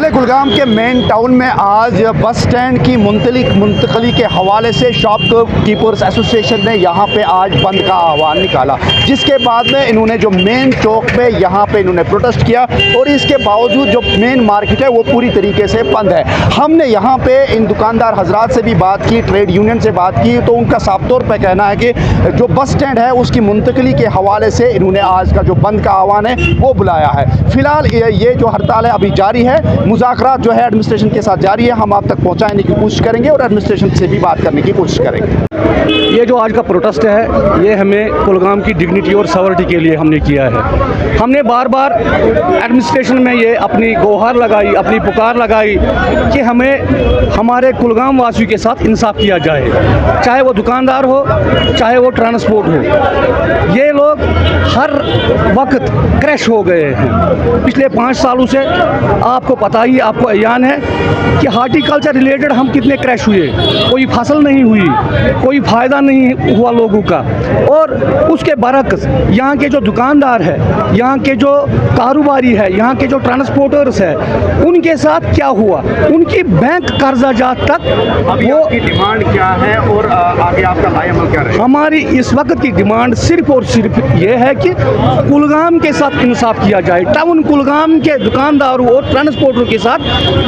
गुलगाम के main town में आज बस स्टैंड की मुंतकली के हवाले से शॉप कीपर्स एसोसिएशन ने यहाँ पे आज बंद का आह्वान निकाला, जिसके बाद में इन्होंने जो मेन चौक पे यहाँ पे इन्होंने प्रोटेस्ट किया और इसके बावजूद जो मेन मार्केट है वो पूरी तरीके से बंद है। हमने यहाँ पे इन दुकानदार हजरात से भी बात की, ट्रेड यूनियन से बात की, तो उनका साफ तौर पर कहना है कि जो बस स्टैंड है उसकी मुंतकली के हवाले से इन्होंने आज का जो बंद का आह्वान है वो बुलाया है। फिलहाल ये जो हड़ताल है अभी जारी है, मुज़ाकरात जो है एडमिनिस्ट्रेशन के साथ जारी है, हम आप तक पहुंचाने की कोशिश करेंगे और एडमिनिस्ट्रेशन से भी बात करने की कोशिश करेंगे। ये जो आज का प्रोटेस्ट है ये हमें कुलगाम की डिग्निटी और सॉवरिटी के लिए हमने किया है। हमने बार बार एडमिनिस्ट्रेशन में ये अपनी गुहार लगाई, अपनी पुकार लगाई कि हमें हमारे कुलगाम वासियों के साथ इंसाफ किया जाए, चाहे वो दुकानदार हो चाहे वो ट्रांसपोर्ट हो। ये लोग हर वक्त क्रैश हो गए हैं पिछले 5 सालों से। आपको पता ही, आपको अयान है कि हार्टिकल्चर रिलेटेड हम कितने क्रैश हुए, कोई फसल नहीं हुई, कोई फ़ायदा नहीं हुआ लोगों का। और उसके बरक्स यहाँ के जो दुकानदार है, यहाँ के जो कारोबारी है, यहाँ के जो ट्रांसपोर्टर्स है, उनके साथ क्या हुआ, उनकी बैंक कर्जा जात तक। वो डिमांड क्या है और आगे आपका लाएअमल क्या रहेगा? हमारी इस वक्त की डिमांड सिर्फ और सिर्फ ये है कि कुलगाम के साथ इंसाफ किया जाए, टाउन कुलगाम के दुकानदारों और ट्रांसपोर्टरों के साथ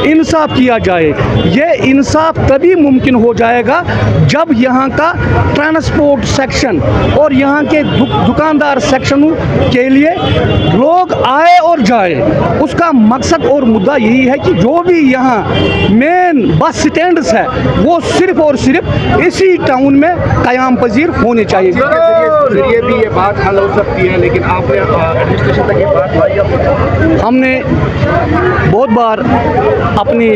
इंसाफ किया जाए। ये इंसाफ तभी मुमकिन हो जाएगा जब यहाँ का ट्रांसपोर्ट सेक्शन और यहाँ के दुकानदार सेक्शनों के लिए लोग आए और जाए। उसका मकसद और मुद्दा यही है कि जो भी यहाँ मेन बस स्टैंड्स है वो सिर्फ और सिर्फ इसी टाउन में क़याम पजीर होने चाहिए। जरिए भी ये बात हल हो सकती है, लेकिन आपने एडमिनिस्ट्रेशन तक ये बात लाई? हमने बहुत बार अपनी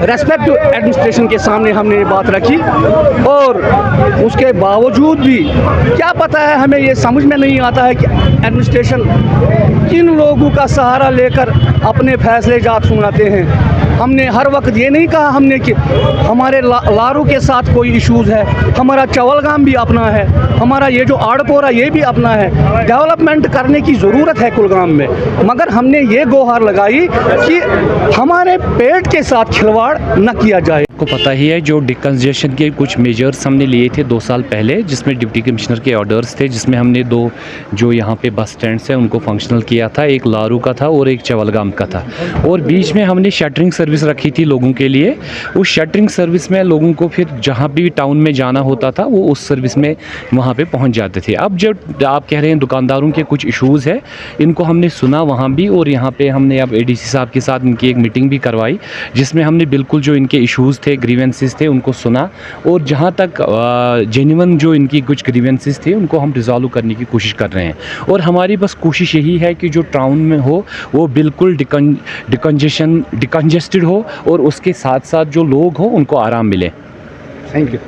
रेस्पेक्टिव एडमिनिस्ट्रेशन के सामने हमने ये बात रखी और उसके बावजूद भी क्या पता है, हमें ये समझ में नहीं आता है कि एडमिनिस्ट्रेशन किन लोगों का सहारा लेकर अपने फैसले जात सुनाते हैं। हमने हर वक्त ये नहीं कहा हमने कि हमारे लारू के साथ कोई इश्यूज़ है, हमारा चवलगाम भी अपना है, हमारा ये जो आड़पोरा ये भी अपना है। डेवलपमेंट करने की ज़रूरत है कुलगाम में, मगर हमने ये गुहार लगाई कि हमारे पेट के साथ खिलवाड़ न किया जाए। को पता ही है जो डिकंजेशन के कुछ मेजर्स हमने लिए थे 2 साल पहले, जिसमें डिप्टी कमिश्नर के ऑर्डर्स थे, जिसमें हमने 2 जो यहाँ पे बस स्टैंड्स हैं उनको फंक्शनल किया था, एक लारू का था और एक चवलगाम का था। और बीच में हमने शटरिंग सर्विस रखी थी लोगों के लिए। उस शटरिंग सर्विस में लोगों को फिर जहाँ भी टाउन में जाना होता था वो उस सर्विस में वहाँ पे पहुँच जाते थे। अब जो आप कह रहे हैं दुकानदारों के कुछ इशूज़ है, इनको हमने सुना वहाँ भी, और यहाँ पे हमने अब ADC साहब के साथ इनकी एक मीटिंग भी करवाई, जिसमें हमने बिल्कुल जो इनके इशूज़ थे, ग्रीवेंसेस थे, उनको सुना और जहाँ तक जेन्युइन जो इनकी कुछ ग्रीवेंसेस थे उनको हम रिजॉल्व करने की कोशिश कर रहे हैं। और हमारी बस कोशिश यही है कि जो टाउन में हो वो बिल्कुल डिकंजेस्टेड हो और उसके साथ साथ जो लोग हो उनको आराम मिले। Thank you.